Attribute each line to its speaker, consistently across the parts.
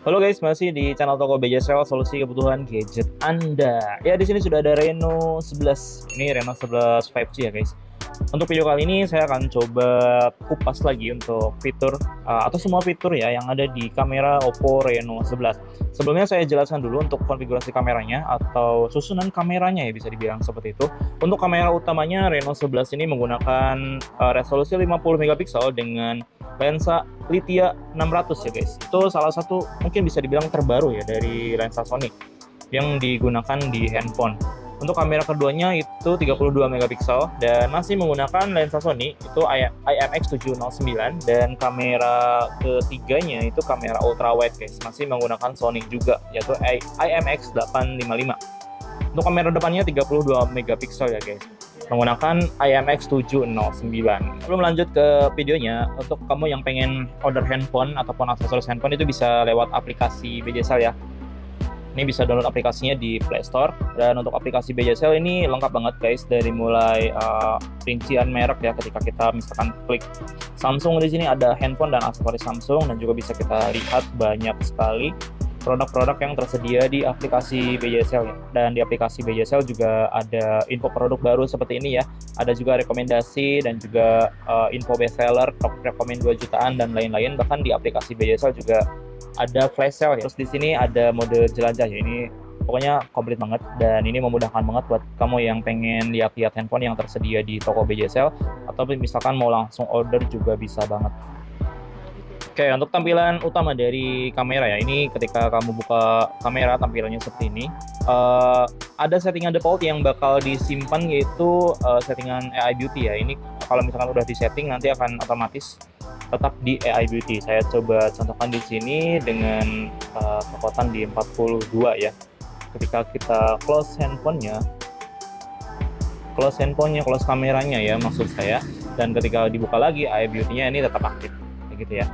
Speaker 1: Halo guys, masih di channel Toko BJSL, solusi kebutuhan gadget Anda. Ya, di sini sudah ada Reno 11. Ini Reno 11 5G ya guys. Untuk video kali ini saya akan coba kupas lagi untuk fitur atau semua fitur ya yang ada di kamera Oppo Reno 11. Sebelumnya saya jelaskan dulu untuk konfigurasi kameranya atau susunan kameranya ya, bisa dibilang seperti itu. Untuk kamera utamanya Reno 11 ini menggunakan resolusi 50 megapiksel dengan lensa Lithium 600 ya guys. Itu salah satu mungkin bisa dibilang terbaru ya dari lensa Sony yang digunakan di handphone. Untuk kamera keduanya itu 32 megapiksel dan masih menggunakan lensa Sony itu IMX709, dan kamera ketiganya itu kamera ultra wide guys, masih menggunakan Sony juga yaitu IMX855. Untuk kamera depannya 32 megapiksel ya guys, menggunakan IMX709. Sebelum lanjut ke videonya, untuk kamu yang pengen order handphone ataupun aksesoris handphone itu bisa lewat aplikasi BJSL ya. Ini bisa download aplikasinya di Play Store, dan untuk aplikasi BJSL ini lengkap banget guys, dari mulai rincian merek ya, ketika kita misalkan klik Samsung di sini ada handphone dan aksesoris Samsung, dan juga bisa kita lihat banyak sekali produk-produk yang tersedia di aplikasi BJSL ya. Dan di aplikasi BJSL juga ada info produk baru seperti ini ya, ada juga rekomendasi dan juga info bestseller, top rekomend 2 jutaan dan lain-lain. Bahkan di aplikasi BJSL juga ada flash sale ya. Terus di sini ada mode jelajah ya, ini pokoknya komplit banget, dan ini memudahkan banget buat kamu yang pengen lihat-lihat handphone yang tersedia di toko BJSL, atau misalkan mau langsung order juga bisa banget. Oke, untuk tampilan utama dari kamera ya, ini ketika kamu buka kamera tampilannya seperti ini. Ada settingan default yang bakal disimpan, yaitu settingan AI Beauty ya. Ini kalau misalkan udah disetting nanti akan otomatis tetap di AI Beauty. Saya coba contohkan di sini dengan kekuatan di 42 ya. Ketika kita close handphonenya, close kameranya ya maksud saya, dan ketika dibuka lagi AI Beauty-nya ini tetap aktif, kayak gitu ya.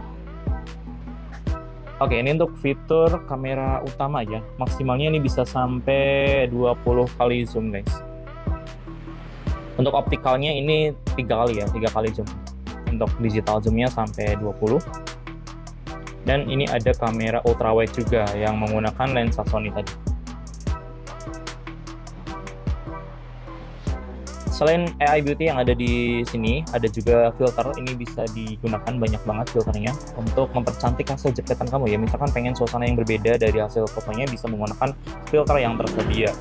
Speaker 1: Oke, ini untuk fitur kamera utama ya. Maksimalnya ini bisa sampai 20 kali zoom guys. Untuk optikalnya ini 3 kali ya, 3 kali zoom. Untuk digital zoomnya sampai 20. Dan ini ada kamera ultra wide juga yang menggunakan lensa Sony tadi. Selain AI Beauty yang ada di sini, ada juga filter. Ini bisa digunakan banyak banget filternya untuk mempercantik hasil jepretan kamu ya. Misalkan pengen suasana yang berbeda dari hasil fotonya, bisa menggunakan filter yang tersedia.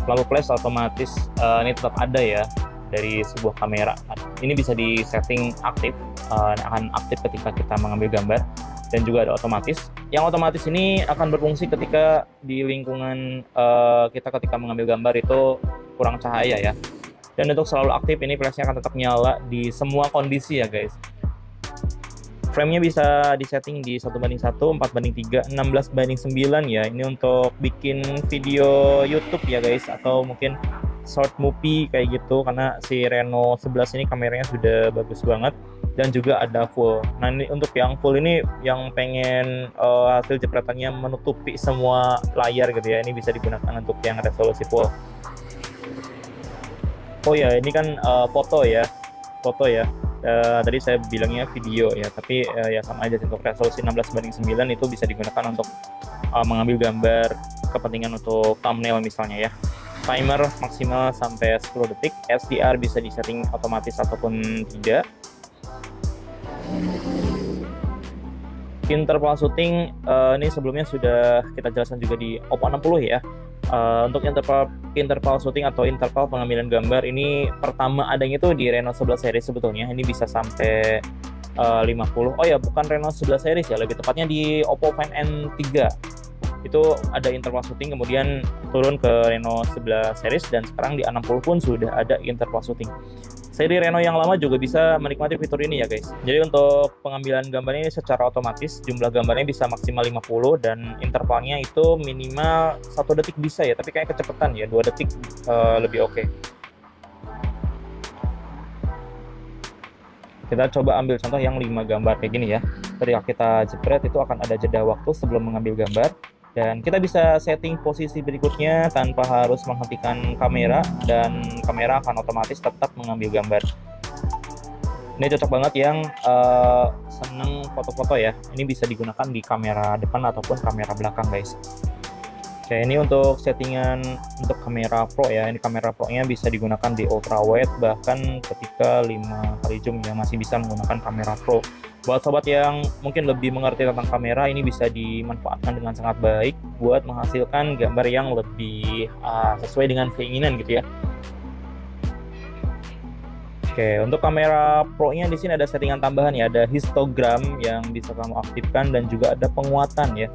Speaker 1: Lalu flash otomatis ini tetap ada ya dari sebuah kamera. Ini bisa di setting aktif, akan aktif ketika kita mengambil gambar, dan juga ada otomatis. Yang otomatis ini akan berfungsi ketika di lingkungan kita ketika mengambil gambar itu kurang cahaya ya. Dan untuk selalu aktif, ini flashnya akan tetap nyala di semua kondisi ya guys. Frame-nya bisa disetting di 1:1, 4:3, 16:9 ya. Ini untuk bikin video YouTube ya guys, atau mungkin short movie kayak gitu, karena si Reno 11 ini kameranya sudah bagus banget, dan juga ada full. Nah, ini untuk yang full ini, yang pengen hasil jepretannya menutupi semua layar gitu ya, ini bisa digunakan untuk yang resolusi full. Oh ya, ini kan foto ya. Tadi saya bilangnya video ya, tapi ya sama aja. Untuk resolusi 16:9 itu bisa digunakan untuk mengambil gambar kepentingan untuk thumbnail misalnya ya. Timer maksimal sampai 10 detik. SDR bisa disetting otomatis ataupun tidak. Interval shooting ini sebelumnya sudah kita jelaskan juga di Oppo 60 ya. Untuk interval shooting atau interval pengambilan gambar ini pertama adanya itu di Reno 11 series sebetulnya. Ini bisa sampai 50. Oh ya, bukan Reno 11 series ya, lebih tepatnya di Oppo Find N3. Itu ada interval shooting, kemudian turun ke Reno 11 series, dan sekarang di A60 pun sudah ada interval shooting. Seri Reno yang lama juga bisa menikmati fitur ini ya guys. Jadi untuk pengambilan gambarnya ini secara otomatis, jumlah gambarnya bisa maksimal 50, dan intervalnya itu minimal 1 detik bisa ya, tapi kayak kecepatan ya, 2 detik lebih oke. Kita coba ambil contoh yang 5 gambar kayak gini ya. Ketika kita jepret itu akan ada jeda waktu sebelum mengambil gambar, dan kita bisa setting posisi berikutnya tanpa harus menghentikan kamera, dan kamera akan otomatis tetap mengambil gambar. Ini cocok banget yang seneng foto-foto ya. Ini bisa digunakan di kamera depan ataupun kamera belakang guys. Oke, ini untuk settingan untuk kamera pro ya. Ini kamera pro-nya bisa digunakan di ultra wide, bahkan ketika 5 kali zoom ya masih bisa menggunakan kamera pro. Buat sobat yang mungkin lebih mengerti tentang kamera, ini bisa dimanfaatkan dengan sangat baik buat menghasilkan gambar yang lebih sesuai dengan keinginan gitu ya. Oke, untuk kamera pro-nya di sini ada settingan tambahan ya, ada histogram yang bisa kamu aktifkan dan juga ada penguatan ya.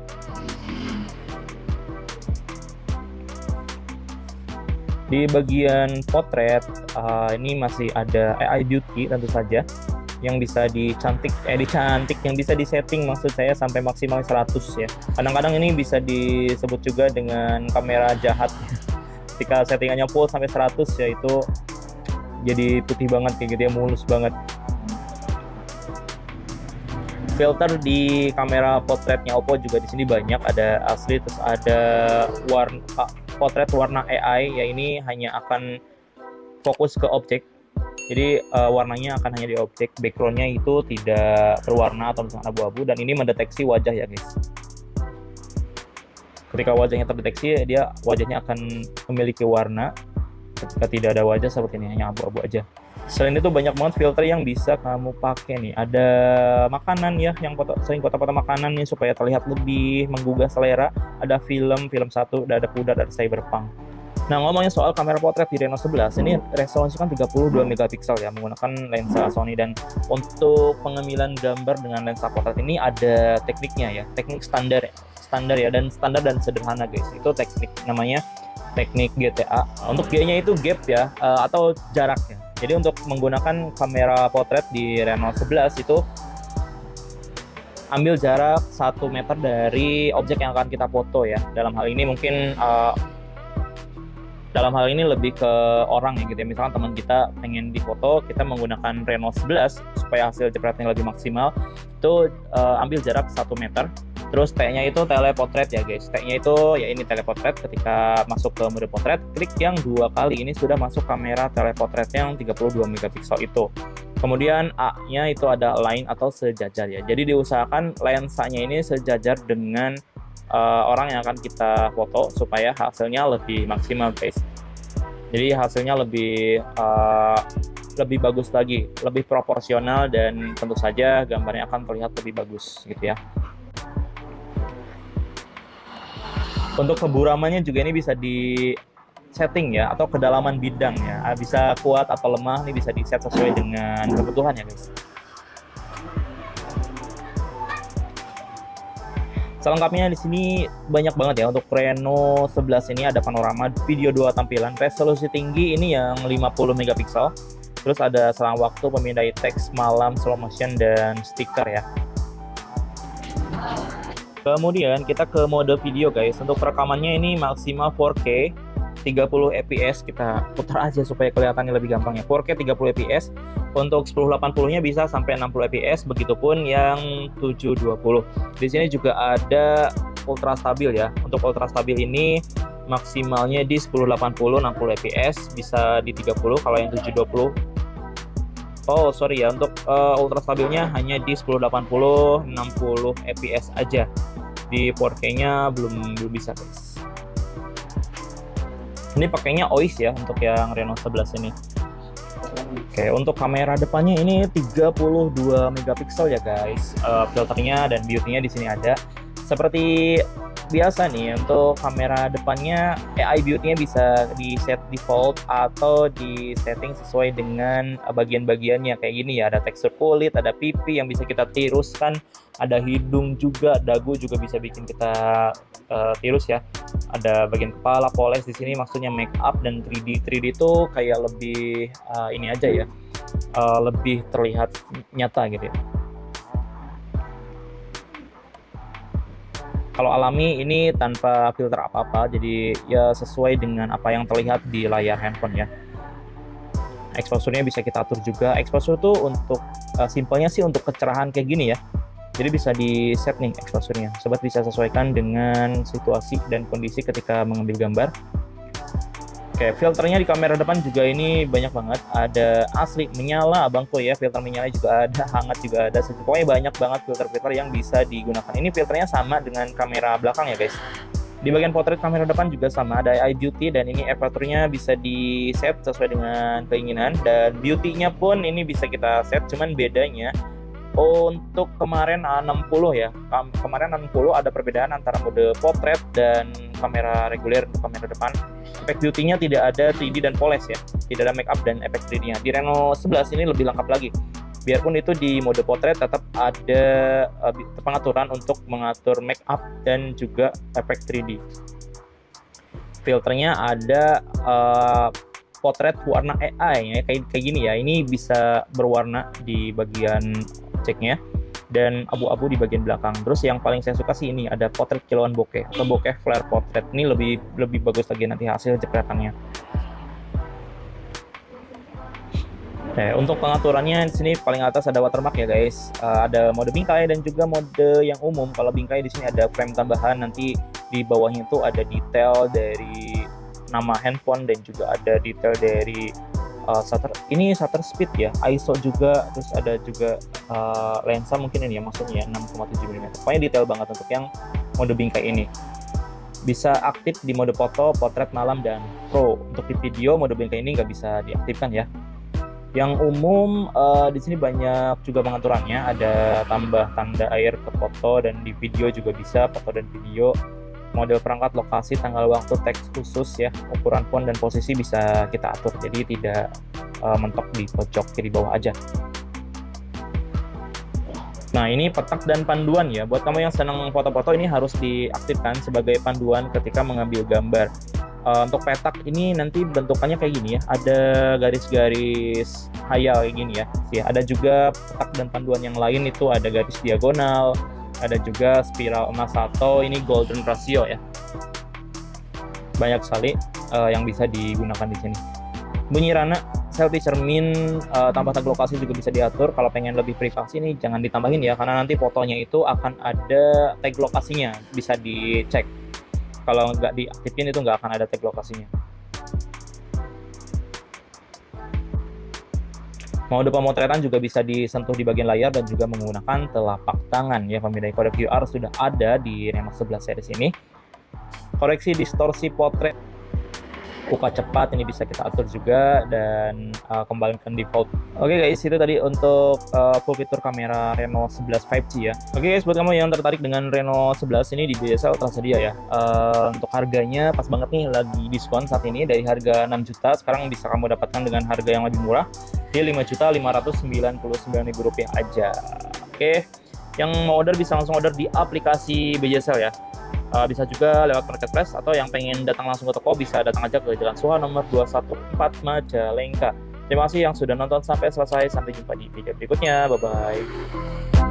Speaker 1: Di bagian potret ini masih ada AI beauty tentu saja yang bisa dicantik yang bisa disetting maksud saya sampai maksimal 100 ya. Kadang-kadang ini bisa disebut juga dengan kamera jahat. Ketika settingannya full sampai 100 ya itu jadi putih banget kayak gitu ya, mulus banget. Filter di kamera potretnya Oppo juga di sini banyak, ada asli, terus ada potret warna AI ya, ini hanya akan fokus ke objek. Jadi warnanya akan hanya di objek, backgroundnya itu tidak berwarna atau misalnya abu-abu, dan ini mendeteksi wajah ya guys. Ketika wajahnya terdeteksi, wajahnya akan memiliki warna. Ketika tidak ada wajah seperti ini, hanya abu-abu aja. Selain itu banyak banget filter yang bisa kamu pakai nih. Ada makanan ya, yang sering foto-foto makanan nih supaya terlihat lebih menggugah selera. Ada film 1, ada pudar, ada cyberpunk. Nah, ngomongin soal kamera potret di Reno 11, ini resolusi kan 32 megapiksel ya, menggunakan lensa Sony, dan untuk pengambilan gambar dengan lensa potret ini ada tekniknya ya, teknik standar ya, dan standar dan sederhana guys. Itu teknik namanya teknik GTA. Untuk G-nya itu gap ya, atau jaraknya. Jadi untuk menggunakan kamera potret di Reno 11 itu ambil jarak 1 meter dari objek yang akan kita foto ya. Dalam hal ini mungkin lebih ke orang ya gitu ya. Misalkan teman kita pengen difoto, kita menggunakan Reno 11 supaya hasil jepretnya lebih maksimal, itu ambil jarak 1 meter. Terus T-nya itu telepotret ya guys. T-nya itu ya ini telepotret. Ketika masuk ke mode potret, klik yang 2 kali, ini sudah masuk kamera telepotret yang 32 megapiksel itu. Kemudian A-nya itu ada line atau sejajar ya. Jadi diusahakan lensanya ini sejajar dengan orang yang akan kita foto supaya hasilnya lebih maksimal guys. Jadi hasilnya lebih bagus lagi, lebih proporsional, dan tentu saja gambarnya akan terlihat lebih bagus gitu ya. Untuk keburamannya juga ini bisa di setting ya, atau kedalaman bidang ya, bisa kuat atau lemah, ini bisa di set sesuai dengan kebutuhan ya guys. Selengkapnya di sini banyak banget ya. Untuk Reno 11 ini ada panorama, video 2 tampilan, resolusi tinggi ini yang 50 megapiksel. Terus ada selang waktu, pemindai teks, malam, slow motion, dan stiker ya. Kemudian kita ke mode video guys. Untuk rekamannya ini maksimal 4K 30 fps, kita putar aja supaya kelihatannya lebih gampang ya. 4K 30 fps. Untuk 1080-nya bisa sampai 60 fps, begitupun yang 720. Di sini juga ada ultra stabil ya. Untuk ultra stabil ini maksimalnya di 1080 60 fps, bisa di 30. Kalau yang 720, oh sorry ya, untuk ultra stabilnya hanya di 1080 60 fps aja. Di 4K-nya belum bisa guys. Ini pakainya OIS ya untuk yang Reno 11 ini. Oke, untuk kamera depannya ini 32 megapiksel ya guys. Filternya dan beauty-nya di sini ada. Seperti biasa nih, untuk kamera depannya AI beauty-nya bisa di set default atau di setting sesuai dengan bagian-bagiannya kayak gini ya. Ada tekstur kulit, ada pipi yang bisa kita tiruskan, ada hidung juga, dagu juga bisa bikin kita tirus ya. Ada bagian kepala, poles di sini maksudnya make up, dan 3D itu kayak lebih ini aja ya, lebih terlihat nyata gitu ya. Kalau alami ini tanpa filter apa-apa, jadi ya sesuai dengan apa yang terlihat di layar handphone ya. Exposure-nya bisa kita atur juga. Exposure tuh untuk simpelnya sih untuk kecerahan kayak gini ya. Jadi bisa di set nih exposure-nya. Sobat bisa sesuaikan dengan situasi dan kondisi ketika mengambil gambar. Oke, filternya di kamera depan juga ini banyak banget. Ada asli menyala, abangku ya. Filter menyala juga ada, hangat juga ada. Pokoknya banyak banget filter-filter yang bisa digunakan. Ini filternya sama dengan kamera belakang ya guys. Di bagian potret kamera depan juga sama, ada eye beauty dan ini aperture-nya bisa di set sesuai dengan keinginan, dan beauty-nya pun ini bisa kita set, cuman bedanya untuk kemarin A60 ya. Kemarin A60 ada perbedaan antara mode potret dan kamera reguler untuk kamera depan. Efek beauty-nya tidak ada 3D dan polish ya. Tidak ada make up dan efek 3D-nya. Di Reno 11 ini lebih lengkap lagi. Biarpun itu di mode potret tetap ada pengaturan untuk mengatur make up dan juga efek 3D. Filternya ada potret warna AI ya, kayak gini ya. Ini bisa berwarna di bagian ceknya dan abu-abu di bagian belakang. Terus yang paling saya suka sih ini ada potret kilauan bokeh atau bokeh flare potret. Ini lebih bagus lagi nanti hasil jepretannya. Untuk pengaturannya di sini paling atas ada watermark ya guys. Ada mode bingkai dan juga mode yang umum. Kalau bingkai di sini ada frame tambahan, nanti di bawahnya itu ada detail dari nama handphone dan juga ada detail dari shutter speed ya, ISO juga, terus ada juga lensa mungkin ini ya maksudnya 6,7 mm. Pokoknya detail banget untuk yang mode bingkai ini. Bisa aktif di mode foto, potret, malam, dan pro. Untuk di video mode bingkai ini nggak bisa diaktifkan ya. Yang umum di sini banyak juga pengaturannya, ada tambah tanda air ke foto dan di video juga bisa foto dan video. Model perangkat, lokasi, tanggal waktu, teks khusus ya, ukuran font dan posisi bisa kita atur, jadi tidak mentok di pojok kiri bawah aja. Nah ini petak dan panduan ya, buat kamu yang senang foto-foto ini harus diaktifkan sebagai panduan ketika mengambil gambar. Untuk petak ini nanti bentukannya kayak gini ya, ada garis-garis hayal kayak gini ya. Ada juga petak dan panduan yang lain itu ada garis diagonal, ada juga spiral emas atau ini golden ratio ya. Banyak sekali yang bisa digunakan di sini. Bunyi rana, selfie cermin, tambah tag lokasi juga bisa diatur. Kalau pengen lebih privasi nih jangan ditambahin ya, karena nanti fotonya itu akan ada tag lokasinya, bisa dicek. Kalau nggak diaktifin itu nggak akan ada tag lokasinya. Mode pemotretan juga bisa disentuh di bagian layar dan juga menggunakan telapak tangan ya. Pemindai kode QR sudah ada di Reno 11 series ini. Koreksi distorsi potret, buka cepat ini bisa kita atur juga, dan kembalikan default. Oke guys, itu tadi untuk full fitur kamera Reno 11 5G ya. Oke guys, buat kamu yang tertarik dengan Reno 11 ini di BSL tersedia ya. Untuk harganya pas banget nih, lagi diskon saat ini. Dari harga 6 juta sekarang bisa kamu dapatkan dengan harga yang lebih murah di Rp5.599.000 aja. Oke, yang mau order bisa langsung order di aplikasi BJSL ya. Bisa juga lewat marketplace, atau yang pengen datang langsung ke toko bisa datang aja ke Jalan Suha nomor 214 Majalengka. Terima kasih yang sudah nonton sampai selesai. Sampai jumpa di video berikutnya. Bye bye.